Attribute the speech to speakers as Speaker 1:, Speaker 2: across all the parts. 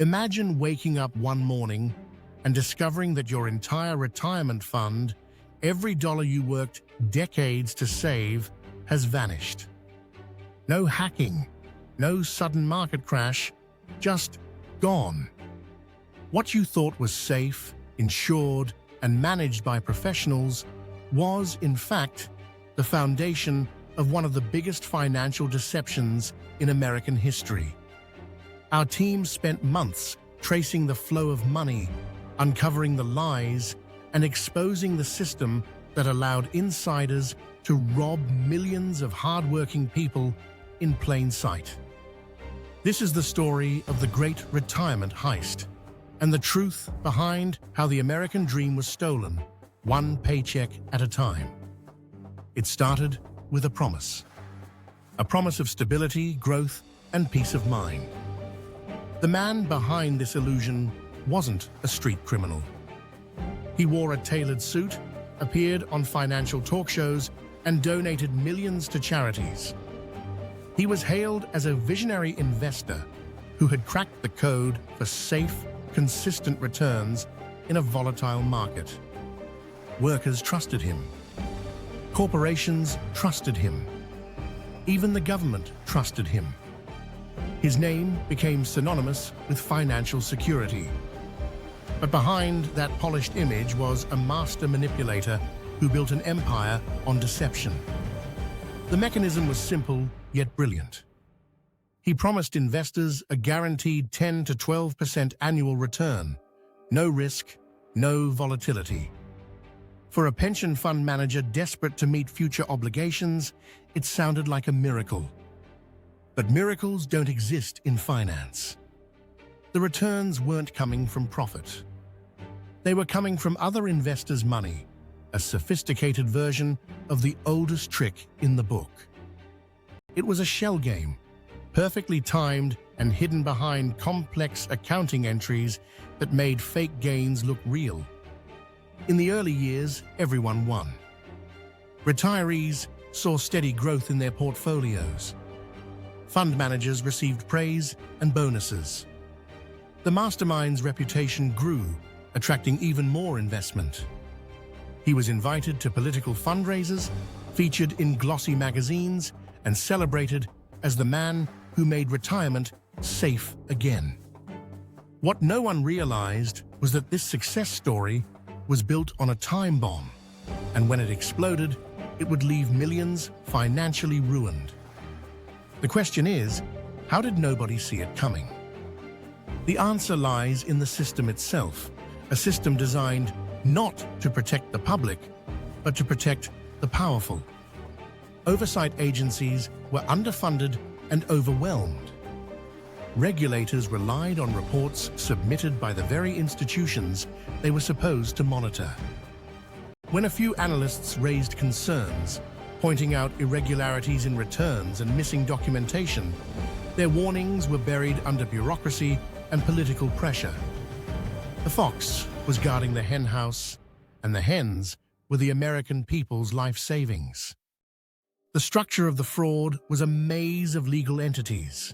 Speaker 1: Imagine waking up one morning and discovering that your entire retirement fund, every dollar you worked decades to save, has vanished. No hacking, no sudden market crash, just gone. What you thought was safe, insured, and managed by professionals was, in fact, the foundation of one of the biggest financial deceptions in American history. Our team spent months tracing the flow of money, uncovering the lies, and exposing the system that allowed insiders to rob millions of hardworking people in plain sight. This is the story of the great retirement heist, and the truth behind how the American dream was stolen, one paycheck at a time. It started with a promise of stability, growth, and peace of mind. The man behind this illusion wasn't a street criminal. He wore a tailored suit, appeared on financial talk shows, and donated millions to charities. He was hailed as a visionary investor who had cracked the code for safe, consistent returns in a volatile market. Workers trusted him. Corporations trusted him. Even the government trusted him. His name became synonymous with financial security. But behind that polished image was a master manipulator who built an empire on deception. The mechanism was simple yet brilliant. He promised investors a guaranteed 10 to 12% annual return, no risk, no volatility. For a pension fund manager desperate to meet future obligations, it sounded like a miracle. But miracles don't exist in finance. The returns weren't coming from profit. They were coming from other investors' money, a sophisticated version of the oldest trick in the book. It was a shell game, perfectly timed and hidden behind complex accounting entries that made fake gains look real. In the early years, everyone won. Retirees saw steady growth in their portfolios. Fund managers received praise and bonuses. The mastermind's reputation grew, attracting even more investment. He was invited to political fundraisers, featured in glossy magazines, and celebrated as the man who made retirement safe again. What no one realized was that this success story was built on a time bomb, and when it exploded, it would leave millions financially ruined. The question is, how did nobody see it coming? The answer lies in the system itself, a system designed not to protect the public, but to protect the powerful. Oversight agencies were underfunded and overwhelmed. Regulators relied on reports submitted by the very institutions they were supposed to monitor. When a few analysts raised concerns, pointing out irregularities in returns and missing documentation, their warnings were buried under bureaucracy and political pressure. The fox was guarding the hen house, and the hens were the American people's life savings. The structure of the fraud was a maze of legal entities.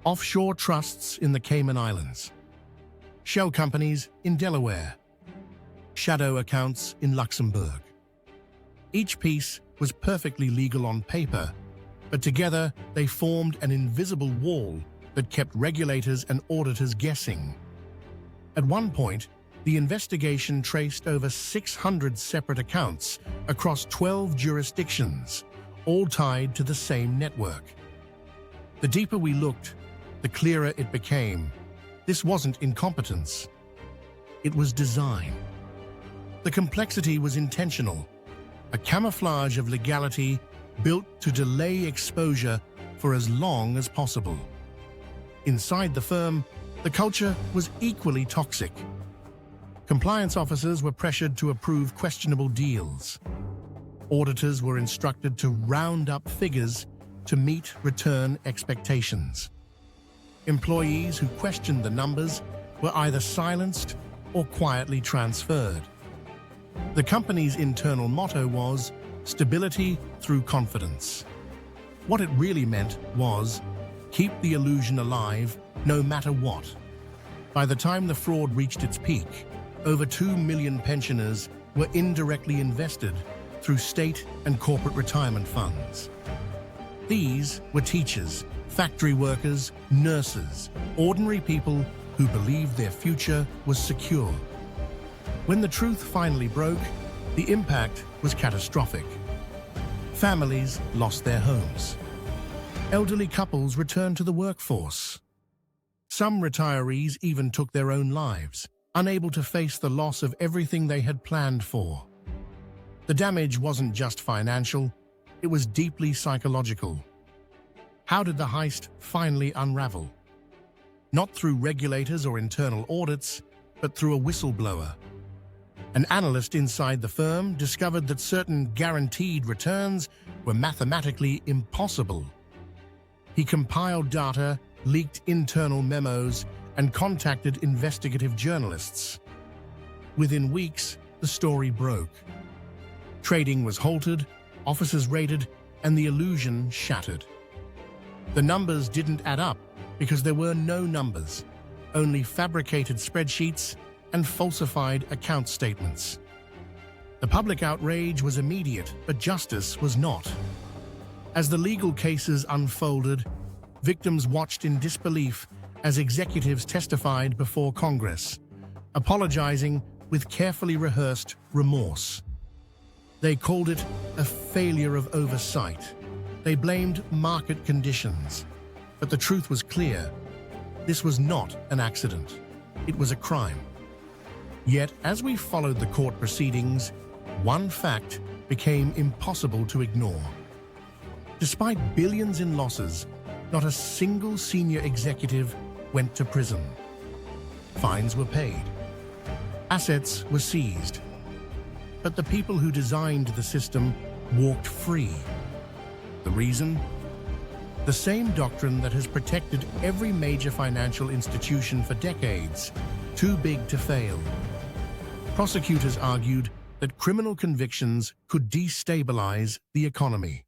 Speaker 1: Offshore trusts in the Cayman Islands, shell companies in Delaware, shadow accounts in Luxembourg. Each piece was perfectly legal on paper, but together they formed an invisible wall that kept regulators and auditors guessing. At one point, the investigation traced over 600 separate accounts across 12 jurisdictions, all tied to the same network. The deeper we looked, the clearer it became. This wasn't incompetence. It was design. The complexity was intentional, a camouflage of legality built to delay exposure for as long as possible. Inside the firm, the culture was equally toxic. Compliance officers were pressured to approve questionable deals. Auditors were instructed to round up figures to meet return expectations. Employees who questioned the numbers were either silenced or quietly transferred. The company's internal motto was stability through confidence. What it really meant was keep the illusion alive no matter what. By the time the fraud reached its peak, over 2 million pensioners were indirectly invested through state and corporate retirement funds. These were teachers, factory workers, nurses, ordinary people who believed their future was secure. When the truth finally broke, the impact was catastrophic. Families lost their homes. Elderly couples returned to the workforce. Some retirees even took their own lives, unable to face the loss of everything they had planned for. The damage wasn't just financial, it was deeply psychological. How did the heist finally unravel? Not through regulators or internal audits, but through a whistleblower. An analyst inside the firm discovered that certain guaranteed returns were mathematically impossible. He compiled data, leaked internal memos, and contacted investigative journalists. Within weeks, the story broke. Trading was halted, offices raided, and the illusion shattered. The numbers didn't add up because there were no numbers, only fabricated spreadsheets and falsified account statements. The public outrage was immediate, but justice was not. As the legal cases unfolded, victims watched in disbelief as executives testified before Congress, apologizing with carefully rehearsed remorse. They called it a failure of oversight. They blamed market conditions. But the truth was clear. This was not an accident. It was a crime. Yet, as we followed the court proceedings, one fact became impossible to ignore. Despite billions in losses, not a single senior executive went to prison. Fines were paid. Assets were seized. But the people who designed the system walked free. The reason? The same doctrine that has protected every major financial institution for decades, too big to fail. Prosecutors argued that criminal convictions could destabilize the economy.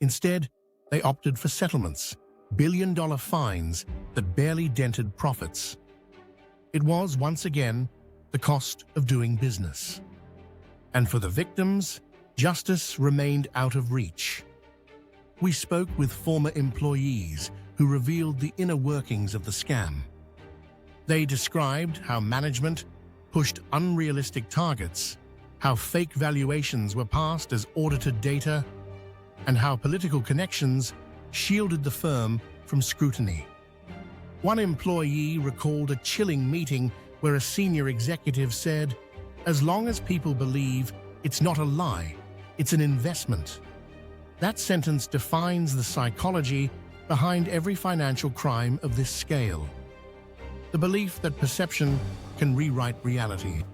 Speaker 1: Instead, they opted for settlements, billion-dollar fines that barely dented profits. It was, once again, the cost of doing business. And for the victims, justice remained out of reach. We spoke with former employees who revealed the inner workings of the scam. They described how management pushed unrealistic targets, how fake valuations were passed as audited data, and how political connections shielded the firm from scrutiny. One employee recalled a chilling meeting where a senior executive said, "As long as people believe it's not a lie, it's an investment." That sentence defines the psychology behind every financial crime of this scale. The belief that perception can rewrite reality.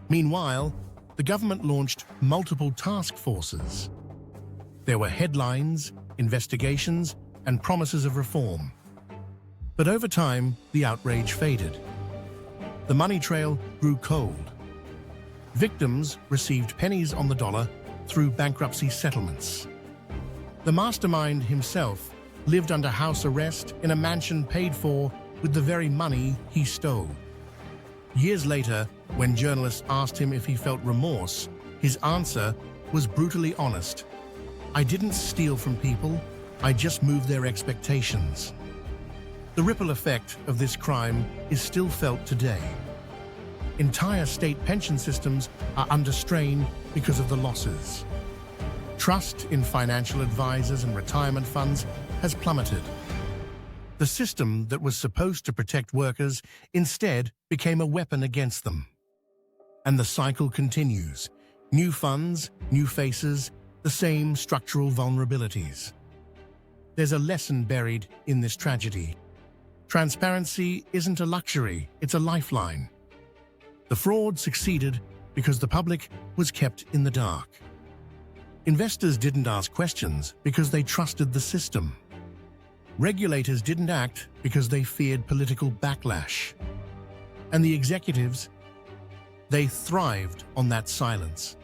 Speaker 1: Meanwhile, the government launched multiple task forces. There were headlines, investigations, and promises of reform. But over time, the outrage faded. The money trail grew cold. Victims received pennies on the dollar through bankruptcy settlements. The mastermind himself lived under house arrest in a mansion paid for with the very money he stole. Years later, when journalists asked him if he felt remorse, his answer was brutally honest. "I didn't steal from people, I just moved their expectations." The ripple effect of this crime is still felt today. Entire state pension systems are under strain because of the losses. Trust in financial advisors and retirement funds has plummeted. The system that was supposed to protect workers instead became a weapon against them. And the cycle continues. New funds, new faces, the same structural vulnerabilities. There's a lesson buried in this tragedy. Transparency isn't a luxury, it's a lifeline. The fraud succeeded because the public was kept in the dark. Investors didn't ask questions because they trusted the system. Regulators didn't act because they feared political backlash. And the executives, they thrived on that silence.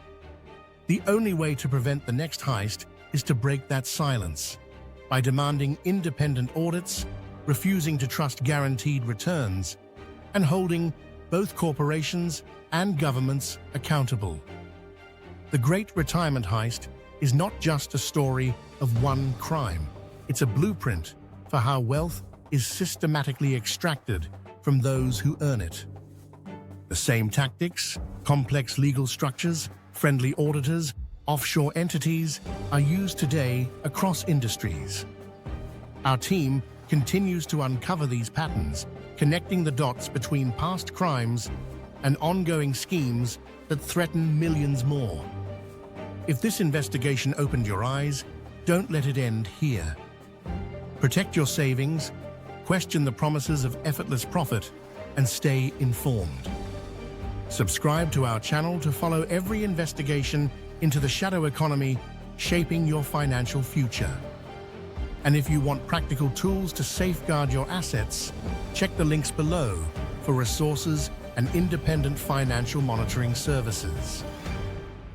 Speaker 1: The only way to prevent the next heist is to break that silence by demanding independent audits, refusing to trust guaranteed returns, and holding both corporations and governments accountable. The Great Retirement Heist is not just a story of one crime. It's a blueprint for how wealth is systematically extracted from those who earn it. The same tactics, complex legal structures, friendly auditors, offshore entities are used today across industries. Our team continues to uncover these patterns, connecting the dots between past crimes and ongoing schemes that threaten millions more. If this investigation opened your eyes, don't let it end here. Protect your savings, question the promises of effortless profit, and stay informed. Subscribe to our channel to follow every investigation into the shadow economy shaping your financial future. And if you want practical tools to safeguard your assets, check the links below for resources and independent financial monitoring services.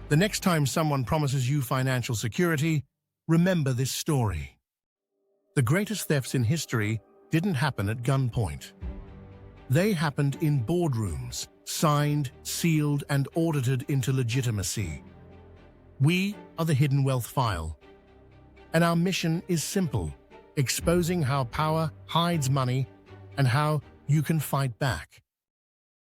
Speaker 1: The next time someone promises you financial security, remember this story. The greatest thefts in history didn't happen at gunpoint. They happened in boardrooms, signed, sealed, and audited into legitimacy. We are the Hidden Wealth File, and our mission is simple: exposing how power hides money and how you can fight back.